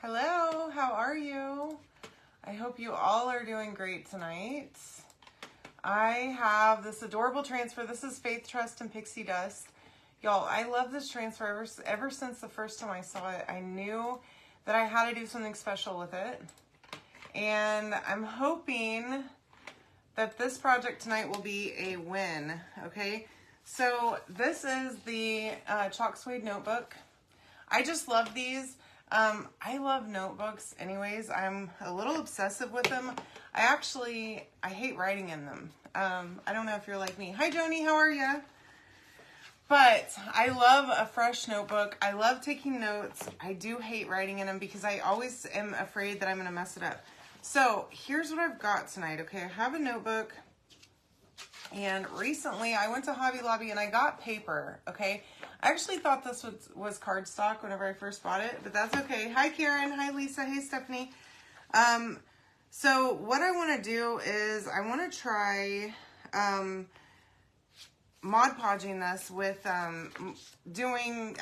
Hello, how are you? I hope you all are doing great tonight. I have this adorable transfer. This is Faith, Trust, and Pixie Dust. Y'all, I love this transfer. Ever since the first time I saw it, I knew that I had to do something special with it. And I'm hoping that this project tonight will be a win, okay? So this is the chalk suede notebook. I just love these. I love notebooks anyways. I'm a little obsessive with them. I hate writing in them. I don't know if you're like me. Hi, Joni, how are you? But I love a fresh notebook. I love taking notes. I do hate writing in them because I always am afraid that I'm going to mess it up. So here's what I've got tonight, okay? I have a notebook. And recently I went to Hobby Lobby and I got paper, okay? I actually thought this was cardstock whenever I first bought it, but that's okay. Hi, Karen. Hi, Lisa. Hey, Stephanie. So what I want to do is I want to try Mod Podging this with doing,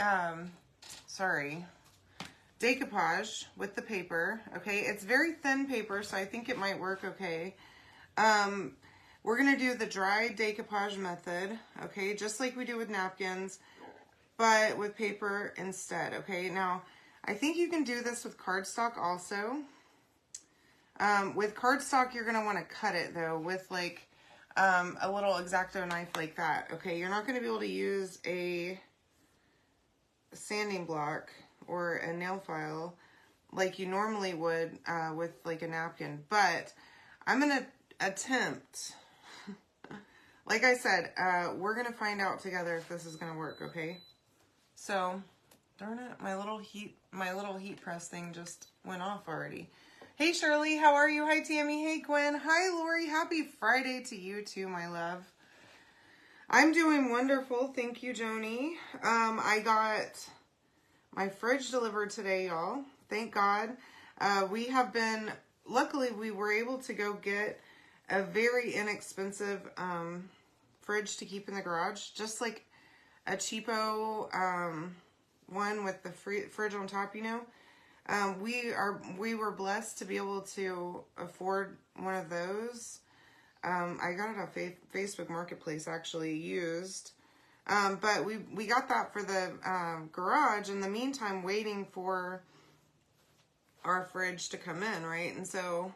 decoupage with the paper, okay? It's very thin paper, so I think it might work okay. We're going to do the dry decoupage method, okay, just like we do with napkins, but with paper instead, okay? Now, I think you can do this with cardstock also. With cardstock, you're going to want to cut it, though, with, like, a little X-Acto knife like that, okay? You're not going to be able to use a sanding block or a nail file like you normally would with, like, a napkin, but I'm going to attempt... Like I said, we're going to find out together if this is going to work, okay? So, darn it, my little heat press thing just went off already. Hey, Shirley, how are you? Hi, Tammy. Hey, Gwen. Hi, Lori. Happy Friday to you too, my love. I'm doing wonderful. Thank you, Joni. I got my fridge delivered today, y'all. Thank God. Luckily, we were able to go get a very inexpensive fridge to keep in the garage, just like a cheapo one with the fridge on top, you know. We were blessed to be able to afford one of those. I got it off Facebook Marketplace, actually, used. But we got that for the garage in the meantime, waiting for our fridge to come in, right? And so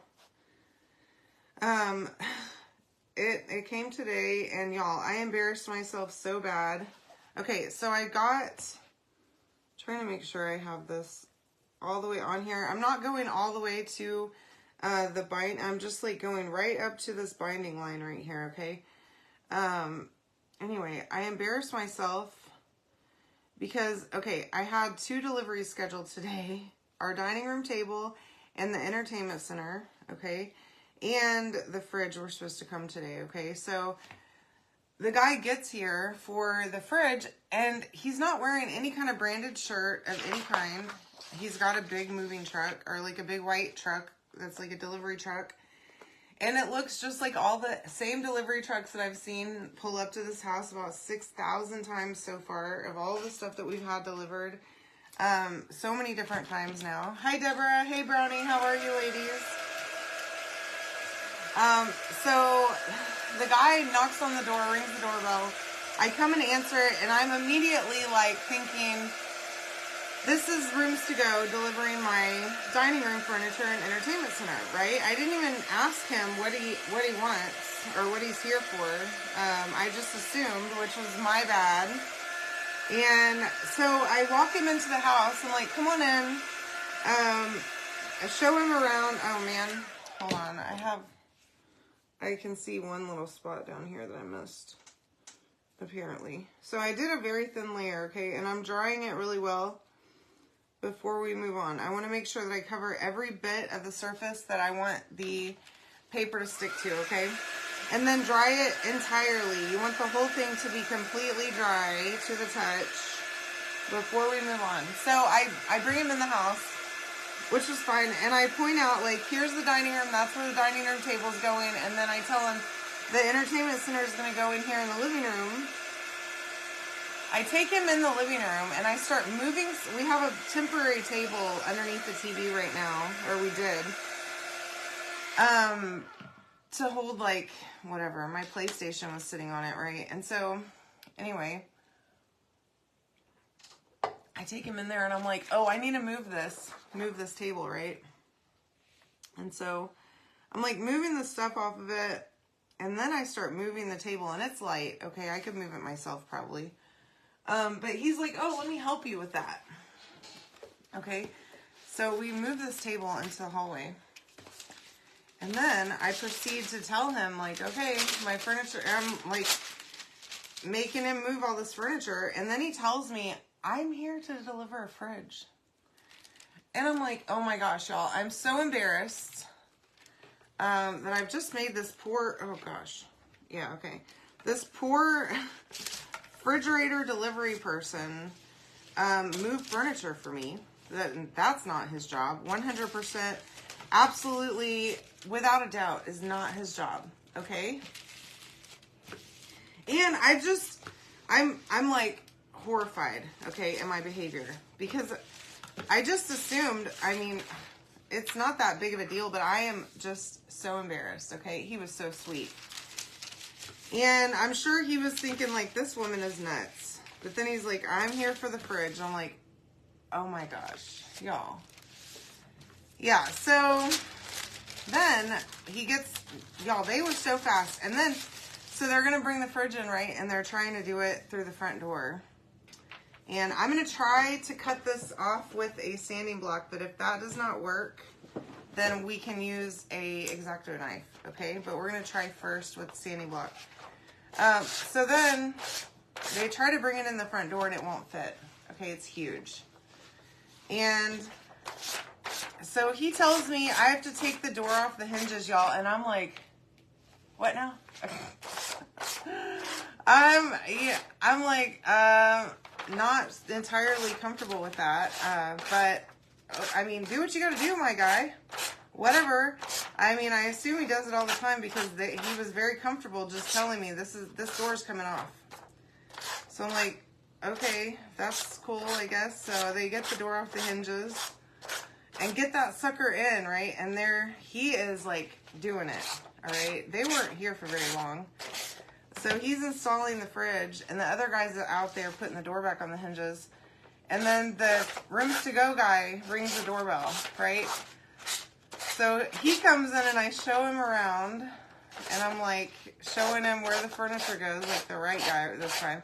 it came today, and y'all, I embarrassed myself so bad. Okay, so trying to make sure I have this all the way on here. I'm not going all the way to the bind. I'm just like going right up to this binding line right here, okay? Anyway, I embarrassed myself because, okay, I had 2 deliveries scheduled today. Our dining room table and the entertainment center, okay? And the fridge were supposed to come today, okay? So the guy gets here for the fridge, and he's not wearing any kind of branded shirt of any kind. He's got a big moving truck, or like a big white truck that's like a delivery truck. And it looks just like all the same delivery trucks that I've seen pull up to this house about 6,000 times so far of all the stuff that we've had delivered. So many different times now. Hi, Deborah. Hey, Brownie. How are you, ladies? So the guy knocks on the door, rings the doorbell. I come and answer it, and I'm immediately like thinking, this is Rooms to Go delivering my dining room furniture and entertainment center, right? I didn't even ask him what he wants or what he's here for. I just assumed, which was my bad. And so I walk him into the house. I'm like, come on in. I show him around. Oh man, hold on. I can see one little spot down here that I missed, apparently. So I did a very thin layer, okay, and I'm drying it really well before we move on. I want to make sure that I cover every bit of the surface that I want the paper to stick to, okay? And then dry it entirely. You want the whole thing to be completely dry to the touch before we move on. So I bring him in the house, which was fine, and I point out, like, here's the dining room, that's where the dining room table's going, and then I tell him the entertainment center is going to go in here in the living room. I take him in the living room and I start moving. We have a temporary table underneath the TV right now, or we did, to hold like whatever. My PlayStation was sitting on it, right? And so anyway, I take him in there and I'm like, oh, I need to move this table, right? And so I'm like moving the stuff off of it, and then I start moving the table, and it's light. Okay, I could move it myself probably. But he's like, oh, let me help you with that. Okay, so we move this table into the hallway. And then I proceed to tell him, like, okay, my furniture, I'm like making him move all this furniture. And then he tells me, I'm here to deliver a fridge. And I'm like, oh my gosh, y'all, I'm so embarrassed that I've just made this poor, oh gosh, yeah, okay. This poor refrigerator delivery person move furniture for me. That's not his job. 100%, absolutely, without a doubt, is not his job, okay? And I'm like horrified, okay, in my behavior, because I just assumed, I mean, it's not that big of a deal, but I am just so embarrassed, okay? He was so sweet. And I'm sure he was thinking, like, this woman is nuts. But then he's like, I'm here for the fridge. I'm like, oh my gosh, y'all. Yeah, so then he gets, y'all, they were so fast. And then, so they're going to bring the fridge in, right? And they're trying to do it through the front door. And I'm going to try to cut this off with a sanding block, but if that does not work, then we can use a X-Acto knife, okay? But we're going to try first with the sanding block. So then they try to bring it in the front door and it won't fit. Okay, it's huge. And so he tells me I have to take the door off the hinges, y'all, and I'm like, what now? I'm like, not entirely comfortable with that, but I mean, do what you gotta do, my guy. Whatever. I mean, I assume he does it all the time because he was very comfortable just telling me this door's coming off. So I'm like, okay, that's cool, I guess. So they get the door off the hinges and get that sucker in, right? And there he is, like, doing it. All right, they weren't here for very long. So he's installing the fridge, and the other guy's out there putting the door back on the hinges. And then the rooms to go guy rings the doorbell, right? So he comes in and I show him around, and I'm like showing him where the furniture goes, like the right guy this time.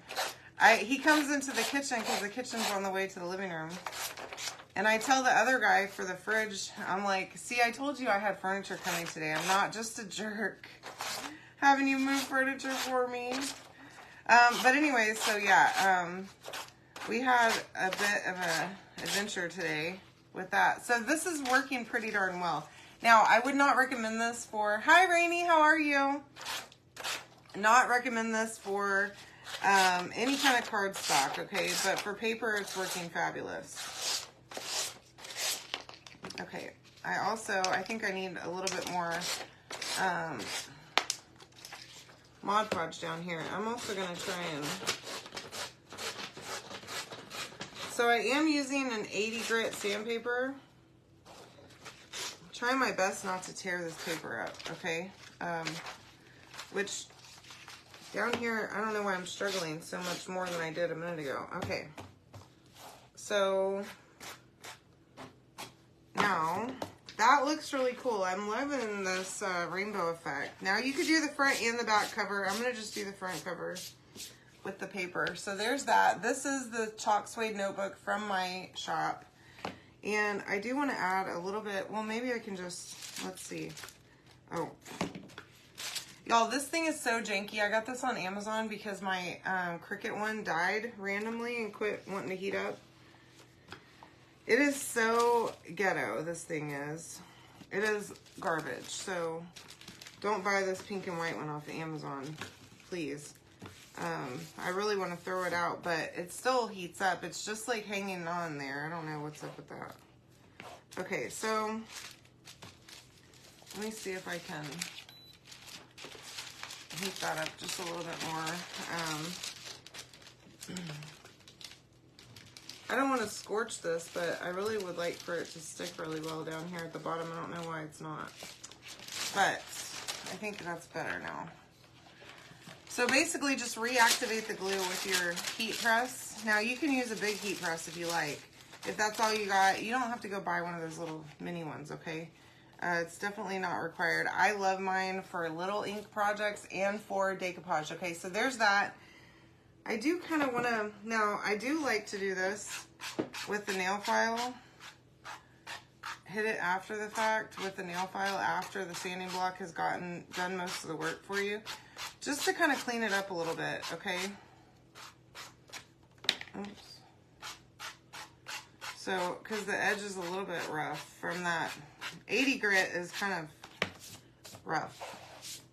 He comes into the kitchen because the kitchen's on the way to the living room. And I tell the other guy for the fridge, I'm like, see, I told you I had furniture coming today. I'm not just a jerk having you move furniture for me. But anyway, so yeah, we had a bit of an adventure today with that. So this is working pretty darn well. Now, I would not recommend this for, hi Rainy, how are you? Not recommend this for any kind of cardstock, okay? But for paper, it's working fabulous. Okay, I think I need a little bit more Mod Podge down here. I'm also going to try and... So I am using an 80 grit sandpaper. I'm trying my best not to tear this paper up, okay? Which, down here, I don't know why I'm struggling so much more than I did a minute ago. Okay. So... now, that looks really cool. I'm loving this rainbow effect. Now, you could do the front and the back cover. I'm going to just do the front cover with the paper. So, there's that. This is the chalk suede notebook from my shop. And I do want to add a little bit. Well, maybe I can just, let's see. Oh. Y'all, this thing is so janky. I got this on Amazon because my Cricut one died randomly and quit wanting to heat up. It is so ghetto, this thing is. It is garbage. So don't buy this pink and white one off of Amazon, please. I really want to throw it out, but it still heats up. It's just like hanging on there. I don't know what's up with that. Okay, so let me see if I can heat that up just a little bit more. I don't want to scorch this, but I really would like for it to stick really well down here at the bottom. I don't know why it's not, but I think that's better now. So basically just reactivate the glue with your heat press. Now you can use a big heat press if you like. If that's all you got, you don't have to go buy one of those little mini ones, okay? It's definitely not required. I love mine for little ink projects and for decoupage, okay? So there's that. I do kind of want to, now I do like to do this with the nail file. Hit it after the fact with the nail file after the sanding block has done most of the work for you. Just to kind of clean it up a little bit, okay? Oops. So, because the edge is a little bit rough from that. 80 grit is kind of rough.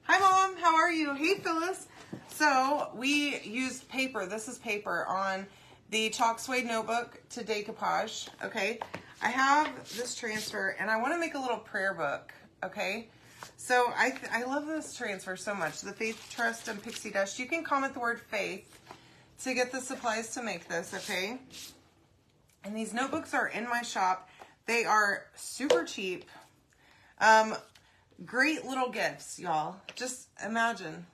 Hi, Mom. How are you? Hey, Phyllis. So, we used paper. This is paper on the chalk suede notebook to decoupage, okay? I have this transfer, and I want to make a little prayer book, okay? So, I love this transfer so much. The Faith, Trust, and Pixie Dust. You can comment the word faith to get the supplies to make this, okay? And these notebooks are in my shop. They are super cheap. Great little gifts, y'all. Just imagine.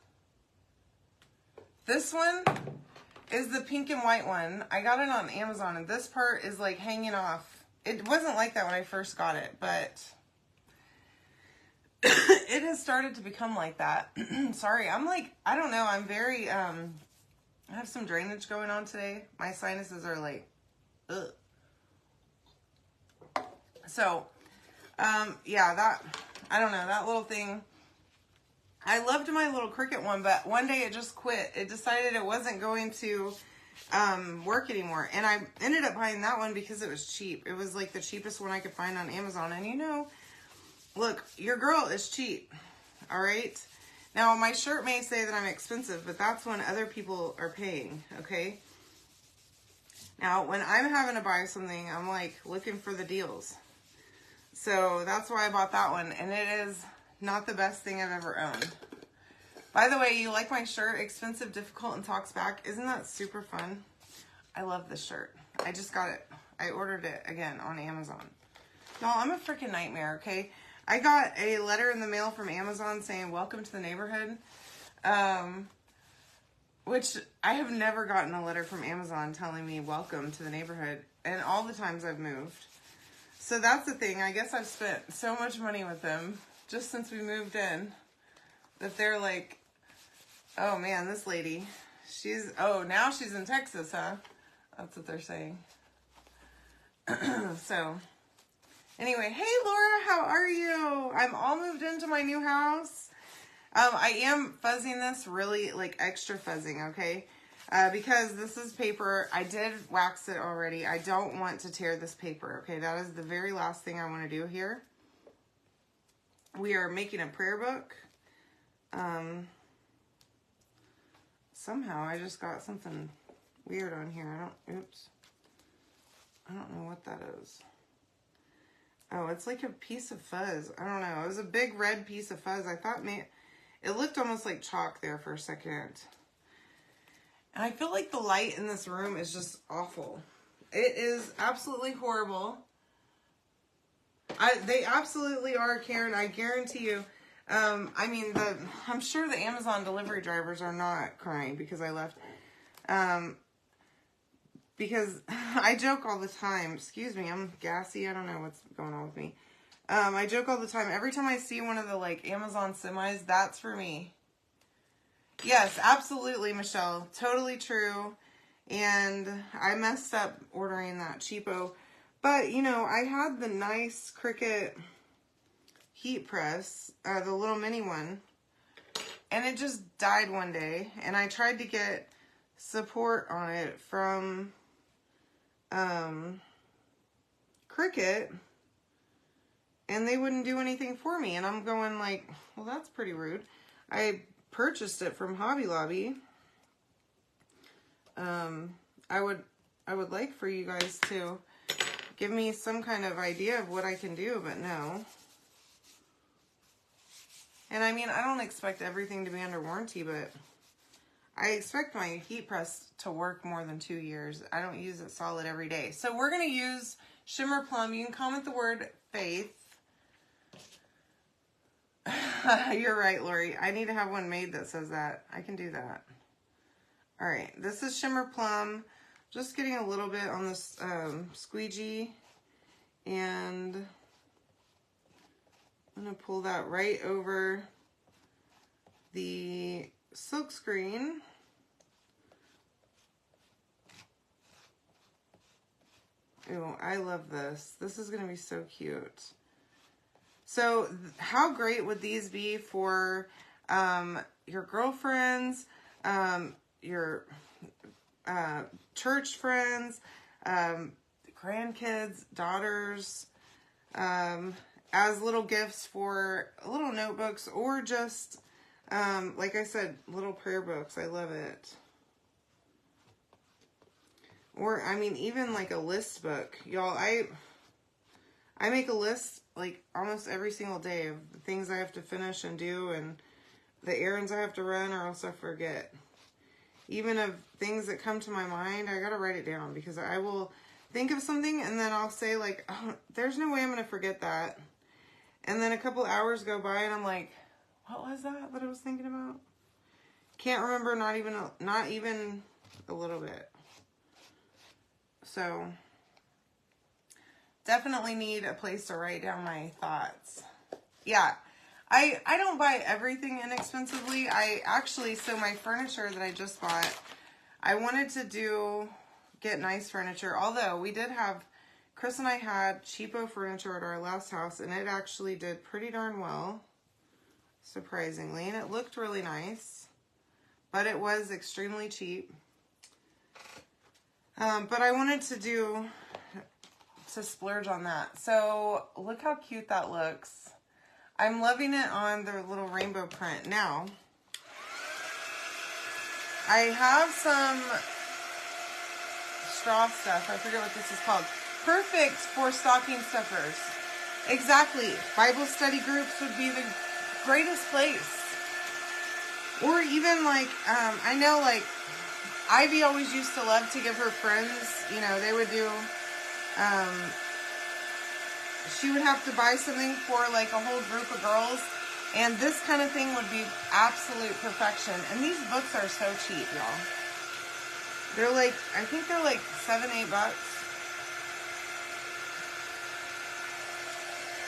This one is the pink and white one. I got it on Amazon, and this part is like hanging off. It wasn't like that when I first got it, but it has started to become like that. Sorry, I'm like, I don't know. I'm very, I have some drainage going on today. My sinuses are like, ugh. So, yeah, that, I don't know, that little thing. I loved my little Cricut one, but one day it just quit. It decided it wasn't going to work anymore. And I ended up buying that one because it was cheap. It was like the cheapest one I could find on Amazon. And you know, look, your girl is cheap. All right. Now, my shirt may say that I'm expensive, but that's when other people are paying. Okay. Now, when I'm having to buy something, I'm like looking for the deals. So that's why I bought that one. And it is not the best thing I've ever owned. By the way, you like my shirt, Expensive, Difficult, and Talks Back. Isn't that super fun? I love this shirt. I just got it. I ordered it again on Amazon. No, I'm a freaking nightmare, okay? I got a letter in the mail from Amazon saying, welcome to the neighborhood. Which I have never gotten a letter from Amazon telling me welcome to the neighborhood. And all the times I've moved. So that's the thing. I guess I've spent so much money with them just since we moved in that they're like, oh man, this lady, oh, now she's in Texas, huh? That's what they're saying. So, anyway, hey Laura, how are you? I'm all moved into my new house. I am fuzzing this really, like extra fuzzing, okay? Because this is paper. I did wax it already. I don't want to tear this paper, okay? That is the very last thing I want to do here. We are making a prayer book. Somehow I just got something weird on here. I don't know what that is. Oh, it's like a piece of fuzz. I don't know. It was a big red piece of fuzz. I thought it looked almost like chalk there for a second. And I feel like the light in this room is just awful. It is absolutely horrible. They absolutely are, Karen. I guarantee you. I mean, I'm sure the Amazon delivery drivers are not crying because I left. Because I joke all the time. Excuse me, I'm gassy. I don't know what's going on with me. I joke all the time. Every time I see one of the like Amazon semis, that's for me. Yes, absolutely, Michelle. Totally true. And I messed up ordering that cheapo. But, you know, I had the nice Cricut heat press, the little mini one, and it just died one day. And I tried to get support on it from Cricut, and they wouldn't do anything for me. And I'm going like, well, that's pretty rude. I purchased it from Hobby Lobby. I would like for you guys to give me some kind of idea of what I can do, but no. And I mean, I don't expect everything to be under warranty, but I expect my heat press to work more than 2 years. I don't use it solid every day. So we're going to use Shimmer Plum. You can comment the word faith. You're right, Lori. I need to have one made that says that. I can do that. All right, this is Shimmer Plum. Just getting a little bit on this squeegee, and I'm going to pull that right over the silk screen. Oh, I love this. This is going to be so cute. So how great would these be for your girlfriends, your church friends, grandkids, daughters, as little gifts for little notebooks, or just, like I said, little prayer books. I love it. Or, I mean, even like a list book. Y'all, I make a list like almost every single day of the things I have to finish and do, and the errands I have to run, or else I forget. Even of things that come to my mind, I gotta write it down, because I will think of something and then I'll say like, oh, there's no way I'm gonna forget that. And then a couple hours go by and I'm like, what was that I was thinking about? Can't remember, not even a little bit. So definitely need a place to write down my thoughts. Yeah, I don't buy everything inexpensively. So my furniture that I just bought, I wanted to get nice furniture. Although we did have, Chris and I had cheapo furniture at our last house, and it actually did pretty darn well, surprisingly. And it looked really nice, but it was extremely cheap. But I wanted to splurge on that. So look how cute that looks. I'm loving it on the little rainbow print. Now, I have some straw stuff. I forget what this is called. Perfect for stocking stuffers. Exactly. Bible study groups would be the greatest place. Or even like, I know like Ivy always used to love to give her friends, you know, they would do, she would have to buy something for like a whole group of girls, and this kind of thing would be absolute perfection. And these books are so cheap, y'all. They're like, I think they're like $7-8.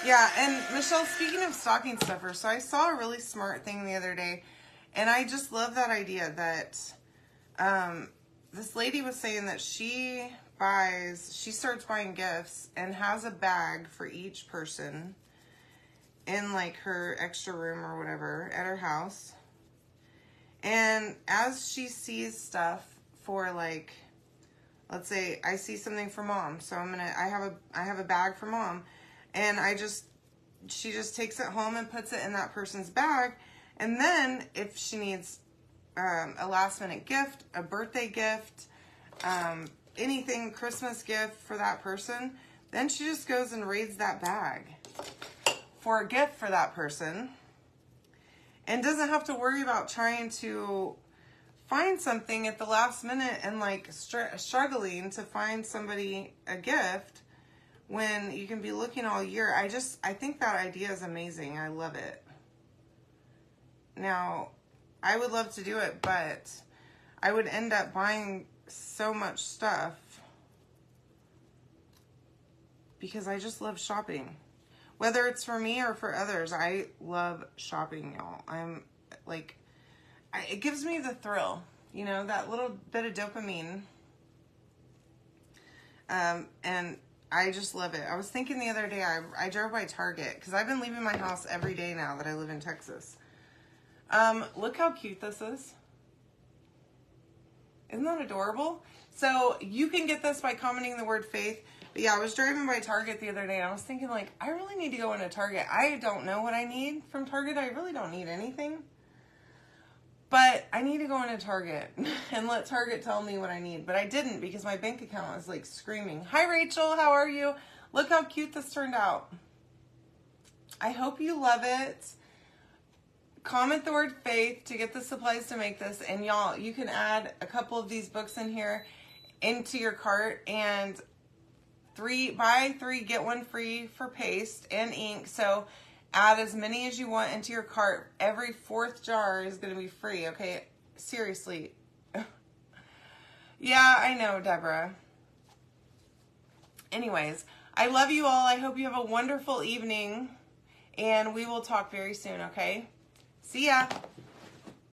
Yeah, and Michelle, speaking of stocking stuffers, so I saw a really smart thing the other day, and I just love that idea that this lady was saying that she starts buying gifts and has a bag for each person in like her extra room or whatever at her house. And as she sees stuff for like, let's say I see something for mom, so I have a bag for mom, and she just takes it home and puts it in that person's bag. And then if she needs a last minute gift, a birthday gift, anything, Christmas gift for that person, then she just goes and raids that bag for a gift for that person, and doesn't have to worry about trying to find something at the last minute and like struggling to find somebody a gift when you can be looking all year. I think that idea is amazing. I love it. Now, I would love to do it, but I would end up buying so much stuff because I just love shopping. Whether it's for me or for others, I love shopping, y'all. I'm like, it gives me the thrill, you know, that little bit of dopamine. And I just love it. I was thinking the other day, I drove by Target because I've been leaving my house every day now that I live in Texas. Look how cute this is. Isn't that adorable? So you can get this by commenting the word faith. But yeah, I was driving by Target the other day and I was thinking like, I really need to go into Target. I don't know what I need from Target. I really don't need anything. But I need to go into Target and let Target tell me what I need. But I didn't because my bank account was like screaming. Hi Rachel, how are you? Look how cute this turned out. I hope you love it. comment the word faith to get the supplies to make this. And y'all, you can add a couple of these books in here into your cart, and buy 3, get 1 free for paste and ink. So add as many as you want into your cart. Every 4th jar is going to be free, okay? Seriously. Yeah, I know, Deborah. Anyways, I love you all. I hope you have a wonderful evening, and we will talk very soon, okay? See ya.